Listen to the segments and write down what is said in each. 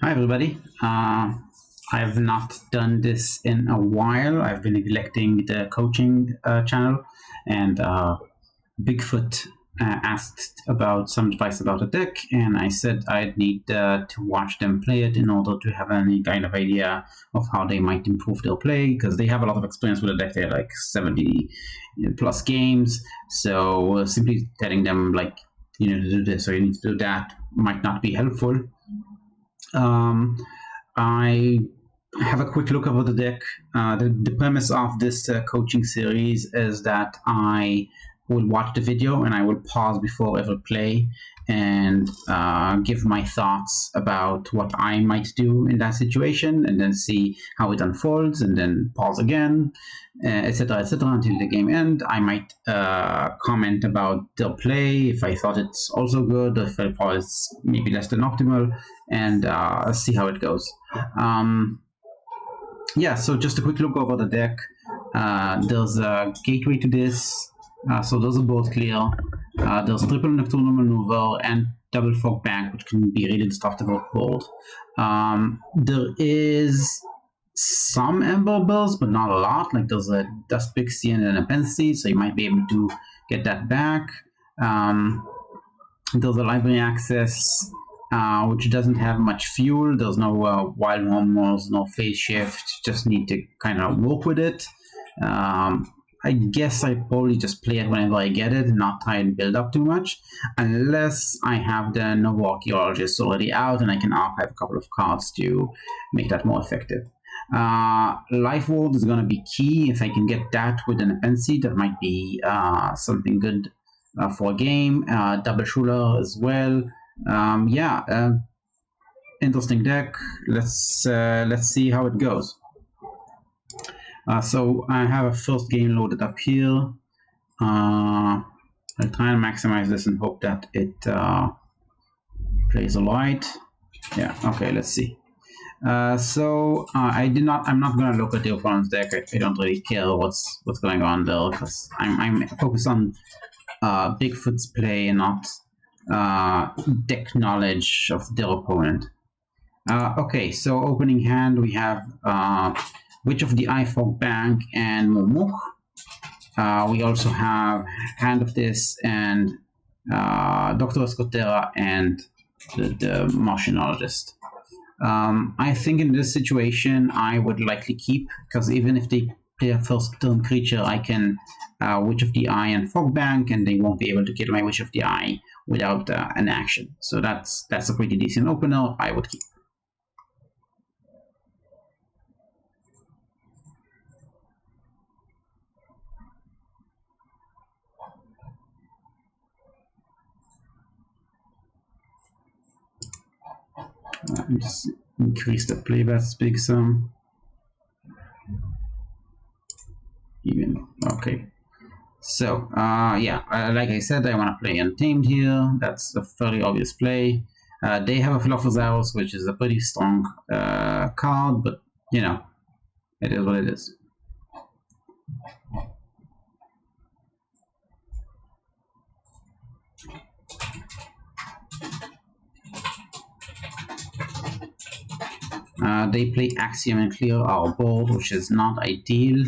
Hi, everybody. I've not done this in a while. I've been neglecting the coaching channel, and BigFoot asked about some advice about a deck, and I said I'd need to watch them play it in order to have any kind of idea of how they might improve their play, because they have a lot of experience with the deck. They're like 70 plus games, so simply telling them, like, you need to do this or you need to do that might not be helpful. Um, I have a quick look over the deck. The premise of this coaching series is that I will watch the video and I will pause before every play and give my thoughts about what I might do in that situation, and then see how it unfolds, and then pause again, etc., etc., until the game end. I might comment about their play if I thought it's also good, or if I thought it's maybe less than optimal, and see how it goes. Yeah, so just a quick look over the deck. There's a gateway to this, so those are both clear. There's triple nocturnal maneuver and double fog bank, which can be really destructible board. There is some ember bells, but not a lot. Like, there's a dust pixie and an apensy, so you might be able to get that back. There's a library access, which doesn't have much fuel. There's no wild homers, no phase shift. Just need to kind of work with it. I guess I probably just play it whenever I get it, and not try and build up too much, unless I have the Nova Archaeologist already out and I can archive a couple of cards to make that more effective. Life World is going to be key. If I can get that with an apensy, that might be something good for a game. Double Schuler as well. Yeah, interesting deck. Let's see how it goes. So I have a first game loaded up here. I'll try and maximize this and hope that it plays alright. Yeah, okay, let's see. I'm not gonna look at the opponent's deck. I don't really care what's going on there, because I'm focused on BigFoot's play and not deck knowledge of their opponent. Okay, so opening hand, we have Witch of the Eye, Fog Bank, and Momok. We also have Hand of This and Dr. Escotera and the Martianologist. I think in this situation I would likely keep, because even if they play a first turn creature, I can Witch of the Eye and Fog Bank, and they won't be able to kill my Witch of the Eye without an action. So that's a pretty decent opener. I would keep. Just increase the playback speed some. Even okay. So yeah, like I said, I want to play Untamed here. That's a fairly obvious play. They have a Philosopher's, which is a pretty strong card, but you know, it is what it is. They play Axiom and clear our board, which is not ideal.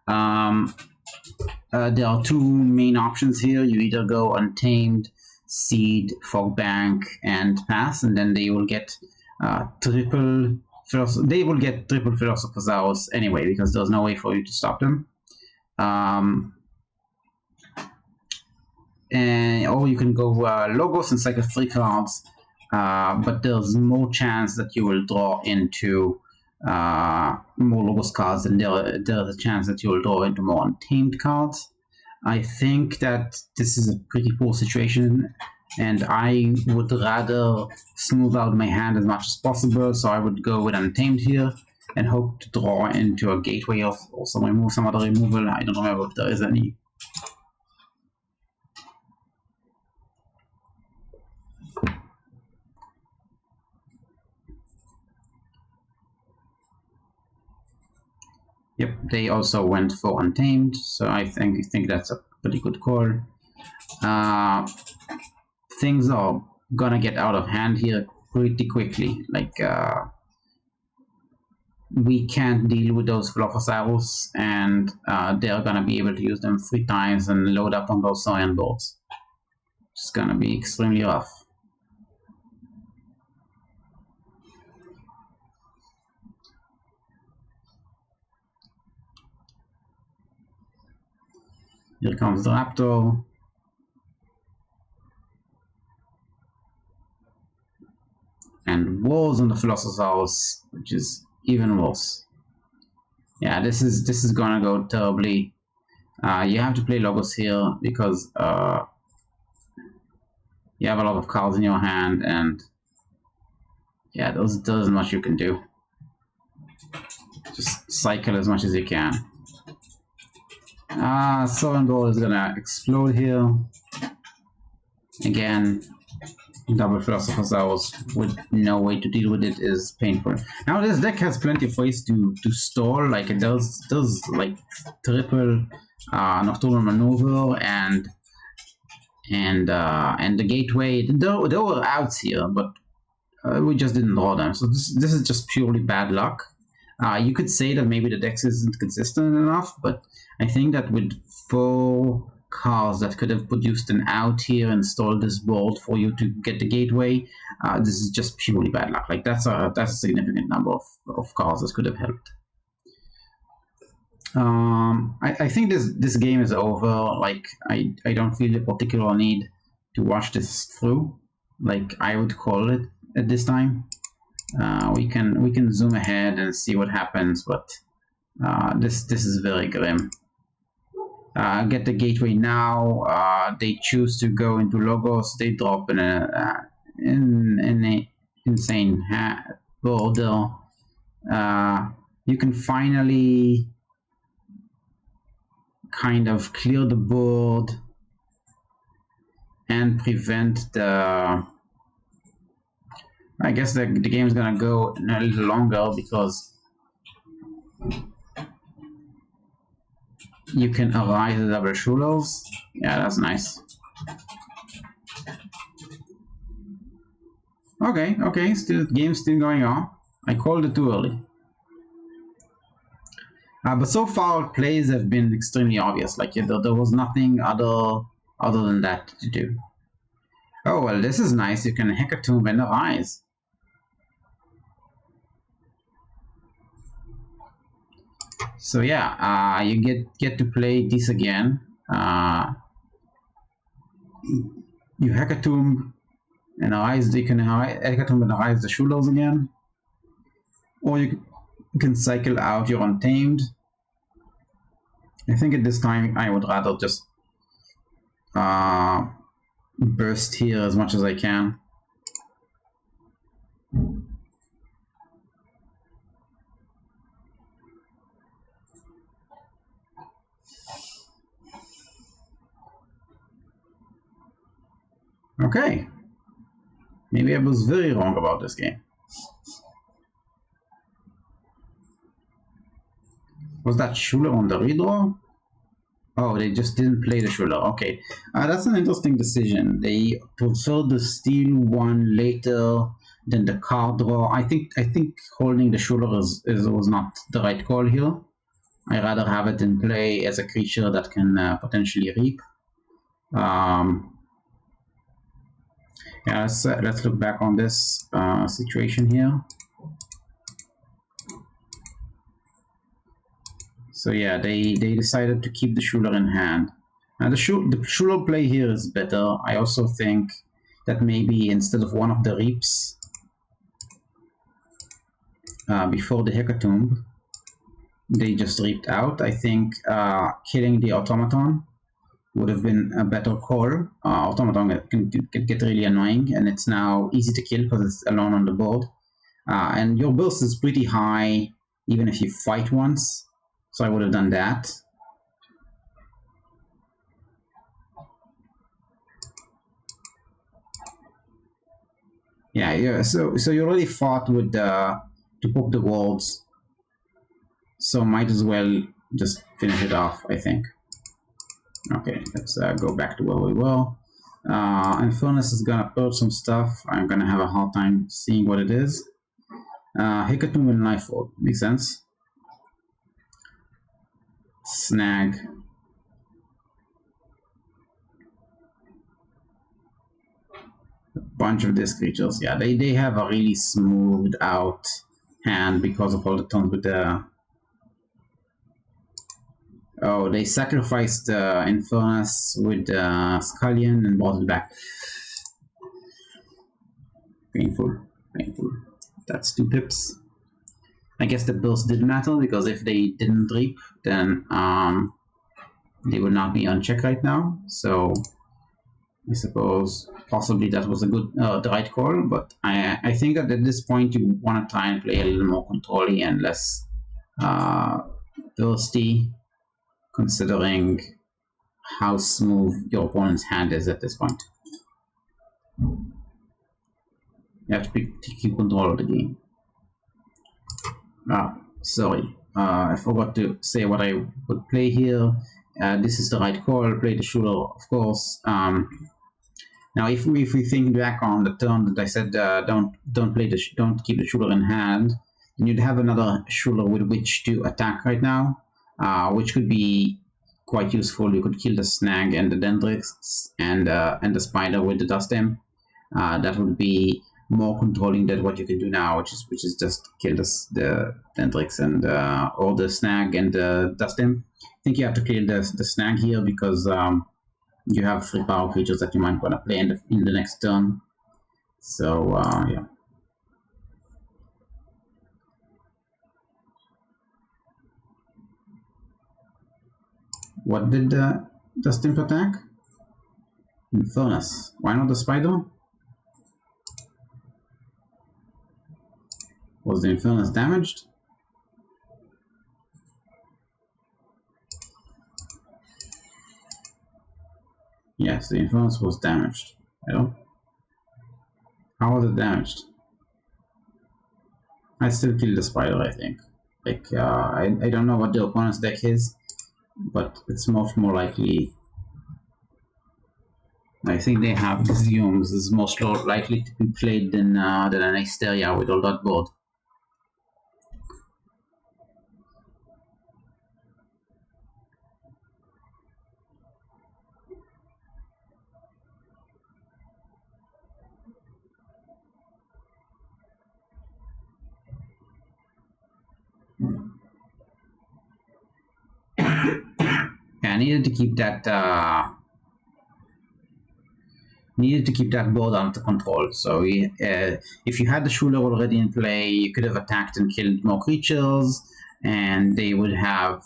There are two main options here. You either go Untamed, Seed, Fog Bank, and pass, and then they will get triple Philosopher's Hours anyway, because there's no way for you to stop them. Or you can go Logos and cycle 3 cards, but there's more chance that you will draw into more Logos cards, and there's a chance that you will draw into more Untamed cards. I think that this is a pretty poor situation, and I would rather smooth out my hand as much as possible, so I would go with Untamed here and hope to draw into a gateway or some other removal. I don't remember if there is any. Yep, they also went for Untamed, so I think that's a pretty good call. Things are gonna get out of hand here pretty quickly. Like we can't deal with those Dilophosaurus, and they're gonna be able to use them 3 times and load up on those Saurian boards. It's gonna be extremely rough. Here comes the Raptor. And walls on the Philosopher's, which is even worse. Yeah, this is gonna go terribly. You have to play Logos here because you have a lot of cards in your hand, and yeah, there isn't much you can do. Just cycle as much as you can. Sovereign Ball is gonna explode here. Again, double Philosopher's Hours with no way to deal with it is painful. Now this deck has plenty of ways to stall, like it does like triple Nocturnal Maneuver and the Gateway. There were outs here, but we just didn't draw them. So this is just purely bad luck. You could say that maybe the deck isn't consistent enough, but I think that with 4 cards that could have produced an out here and stalled this board for you to get the Gateway, this is just purely bad luck. Like that's a significant number of cards that could have helped. I think this game is over. Like I don't feel a particular need to watch this through. Like I would call it at this time. We can zoom ahead and see what happens, but this is very grim. Get the Gateway now. They choose to go into Logos. They drop in a insane border. You can finally kind of clear the board and prevent the. I guess the game is gonna go a little longer because you can arise the double Schulers. Yeah, that's nice. Okay, still game's still going on. I called it too early. But so far plays have been extremely obvious. Like there was nothing other than that to do. Oh well, this is nice. You can Hecatomb and arise. So yeah, you get to play this again. You Hecatomb and arise. You can Hecatomb and arise the Schulers again, or you can cycle out your Untamed. I think at this time I would rather just burst here as much as I can. Okay, maybe I was very wrong about this game. Was that Schuler on the redraw? Oh, they just didn't play the Schuler. Okay, that's an interesting decision. They preferred the steal one later than the card draw. I think holding the Schuler was not the right call here. I rather have it in play as a creature that can potentially reap. Yeah, let's look back on this situation here. So yeah, they decided to keep the Schuler in hand. And the Schuler play here is better. I also think that maybe instead of one of the reaps before the Hecatomb, they just reaped out. I think killing the Automaton would have been a better call. Automaton can get really annoying, and it's now easy to kill because it's alone on the board. And your burst is pretty high, even if you fight once. So I would have done that. Yeah. So you already fought with to poke the walls. So might as well just finish it off, I think. Okay, let's go back to where we were. Infernus is gonna purge some stuff. I'm gonna have a hard time seeing what it is. Hecatomb and Lifehold, makes sense. Snag. A bunch of these creatures. Yeah, they have a really smoothed out hand because of all the turns with the... Oh, they sacrificed Infernus with Scullion and brought it back. Painful, painful. That's 2 pips. I guess the burst did matter because if they didn't reap, then they would not be on check right now. So I suppose possibly that was a good, the right call. But I think that at this point you want to try and play a little more controlly and less bursty, considering how smooth your opponent's hand is at this point. You have to keep control of the game. Sorry, I forgot to say what I would play here. This is the right call. Play the shooter, of course. Now, if we think back on the turn that I said don't keep the shooter in hand, then you'd have another shooter with which to attack right now, which could be quite useful. You could kill the Snag and the Dendrix and the Spider with the Dust Imp. That would be more controlling than what you can do now, which is just kill the Dendrix and or the Snag and the Dust Imp. I think you have to kill the Snag here because you have 3 power creatures that you might want to play in the next turn. So yeah. What did the Dust Imp attack? Infernus. Why not the Spider? Was the Infernus damaged? Yes, the Infernus was damaged. How was it damaged? I still kill the Spider, I think. Like, I don't know what the opponent's deck is, but it's much more likely... I think they have Xiums. This is most likely to be played than an Hysteria with all that board. Yeah, I needed to keep that board under control. So if you had the Schuler already in play, you could have attacked and killed more creatures, and they would have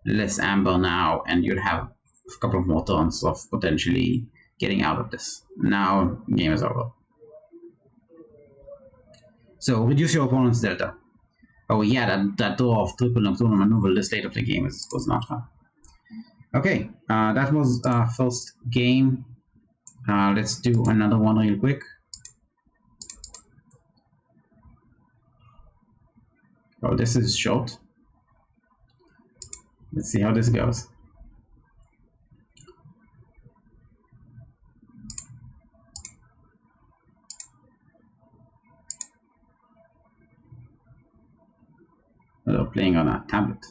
less amber now, and you'd have a couple of more turns of potentially getting out of this. Now, game is over. So reduce your opponent's delta. Oh yeah, that draw of triple nocturnal maneuver this late of the game was not fun. Okay, that was our first game. Let's do another one real quick. Oh, this is short. Let's see how this goes. We're playing on a tablet.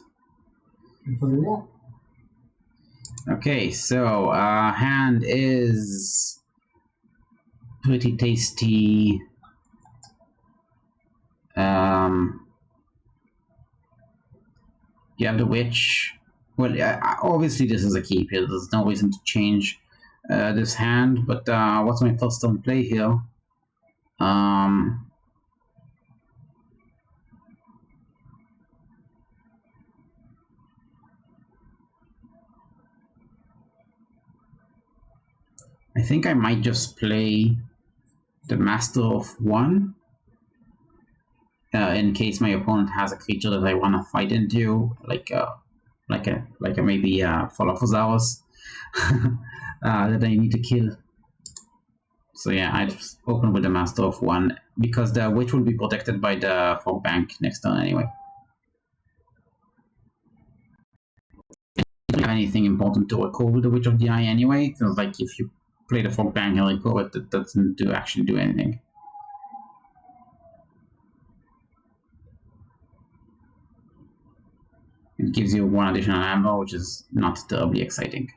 Okay, so hand is pretty tasty. You have the witch. Well, obviously this is a keep here. There's no reason to change this hand. But what's my first turn play here? I think I might just play the Master of One. In case my opponent has a creature that I want to fight into, like a maybe Falafazarus that I need to kill. So yeah, I just open with the Master of One because the witch will be protected by the Fog Bank next turn anyway. I don't have anything important to recall with the Witch of the Eye anyway. Feels like if you play the Fog Bang Helico, but it doesn't actually do anything. It gives you 1 additional ammo, which is not terribly exciting.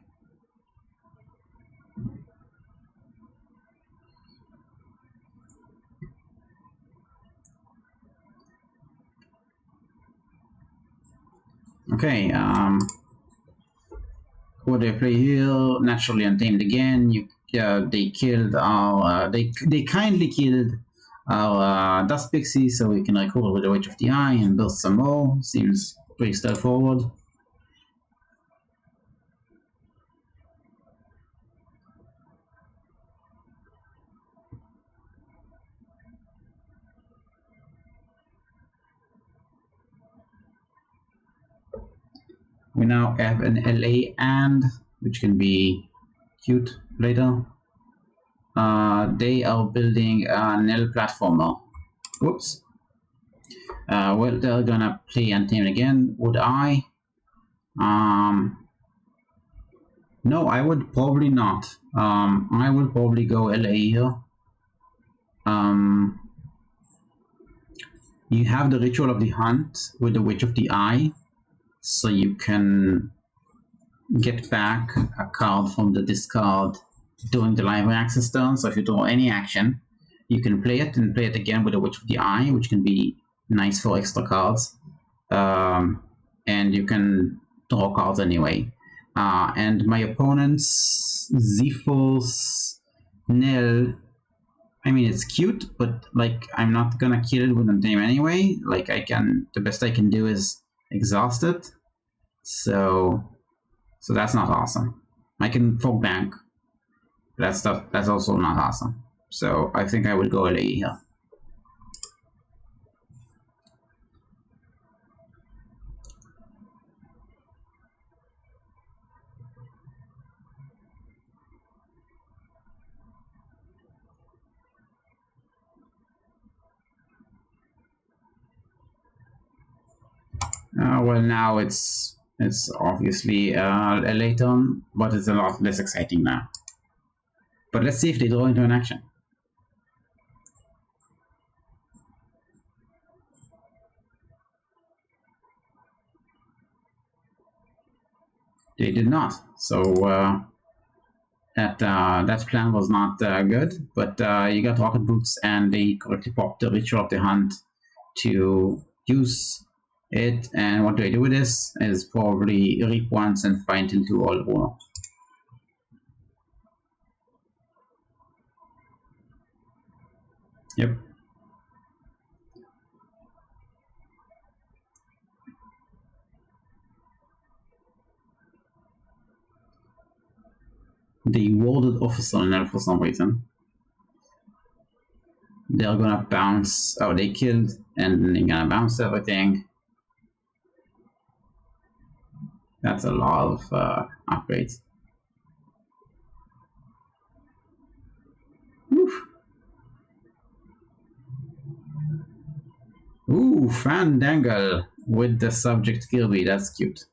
Okay, what do I play here? Naturally Untamed again. They killed our. They kindly killed our Dust Pixie, so we can recover with the Witch of the Eye and build some more. Seems pretty straightforward. We now have an LA and, which can be cute later. They are building a Nell platformer. Whoops. Well, they're gonna play Untamed again. Would I? No, I would probably not. I would probably go LA here. You have the Ritual of the Hunt with the Witch of the Eye, so you can get back a card from the discard during the library access turn. So if you draw any action, you can play it and play it again with the Witch of the Eye, which can be nice for extra cards. And you can draw cards anyway. And my opponent's Z-Force Nell, I mean, it's cute, but like I'm not gonna kill it with Untamed anyway. Like the best I can do is exhaust it. So that's not awesome. I can Fog Bank. That's also not awesome. So I think I would go LA here. Well, now it's obviously a late turn, but it's a lot less exciting now. But let's see if they draw into an action. They did not. So that plan was not good. But you got Rocket Boots, and they correctly popped the Ritual of the Hunt to use it. And what do I do with this? Is probably reap once and find till 2 all Bruno. Yep. They warded Officer Nell for some reason. They're gonna bounce. Oh, they killed, and they're gonna bounce everything. That's a lot of upgrades. Oof. Ooh, Fandangle with the subject Kirby. That's cute.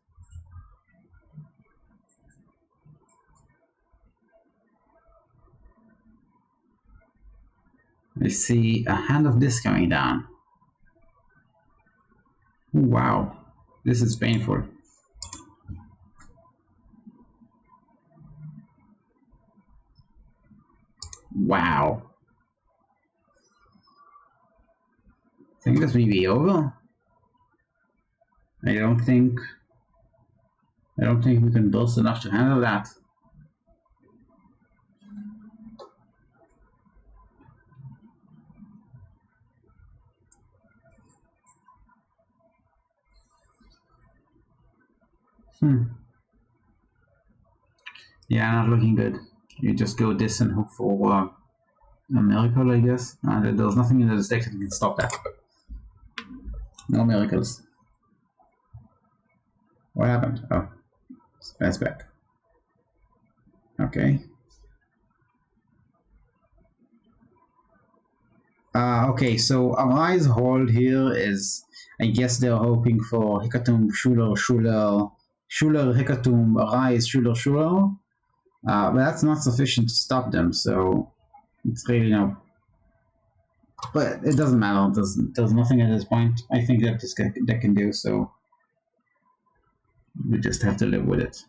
I see a Hand of This coming down. Ooh, wow, this is painful. Wow. I think this may be over. I don't think we can burst enough to handle that. Yeah, not looking good. You just go this and hope for a miracle, I guess. There's nothing in the deck that can stop that. No miracles. What happened? Oh, that's back. Okay. Okay, so Arise Hold here is, I guess they're hoping for Hecatomb, Schuler, Hecatomb, Arise, Schuler. But that's not sufficient to stop them, so it's really no. But it doesn't matter. There's nothing at this point. I think that this deck can do, so we just have to live with it.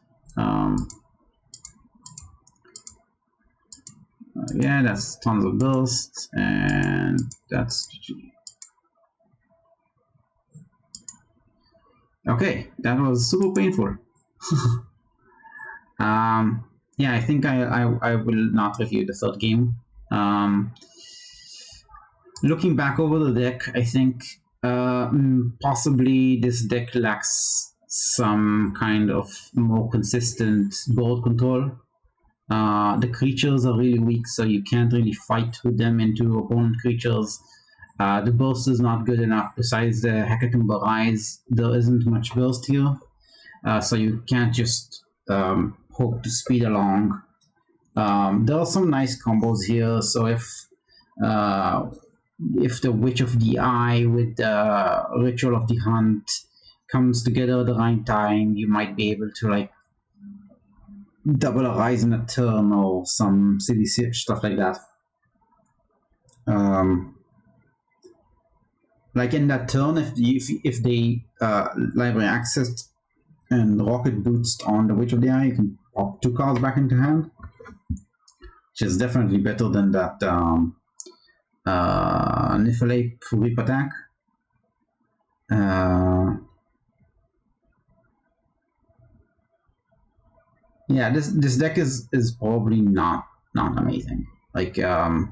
Yeah, that's tons of burst, and that's GG. Okay, that was super painful. Yeah, I think I will not review the third game. Looking back over the deck, I think possibly this deck lacks some kind of more consistent board control. The creatures are really weak, so you can't really fight with them into opponent creatures. The burst is not good enough. Besides the Hecatomb Rise, there isn't much burst here, so you can't just hope to speed along. There are some nice combos here, so if the Witch of the Eye with the Ritual of the Hunt comes together at the right time, you might be able to like double a Rise in a turn or some silly stuff like that. Like in that turn, if they library accessed and rocket boots on the Witch of the Eye, you can pop 2 cards back into hand, which is definitely better than that Niflate Reap attack. Yeah, this deck is probably not amazing. Like it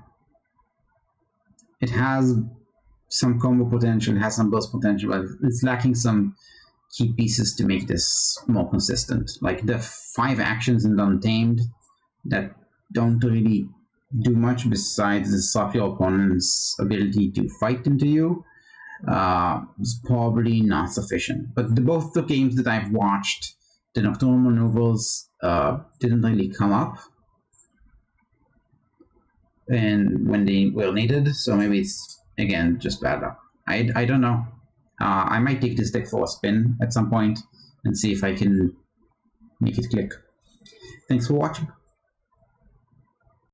has some combo potential, it has some burst potential, but it's lacking some key pieces to make this more consistent. Like the 5 actions in the Untamed that don't really do much besides the stop your opponent's ability to fight into you is probably not sufficient. But both the games that I've watched, the Nocturnal Maneuvers didn't really come up and when they were needed, so maybe it's again just bad luck. I don't know. I might take this deck for a spin at some point and see if I can make it click. Thanks for watching.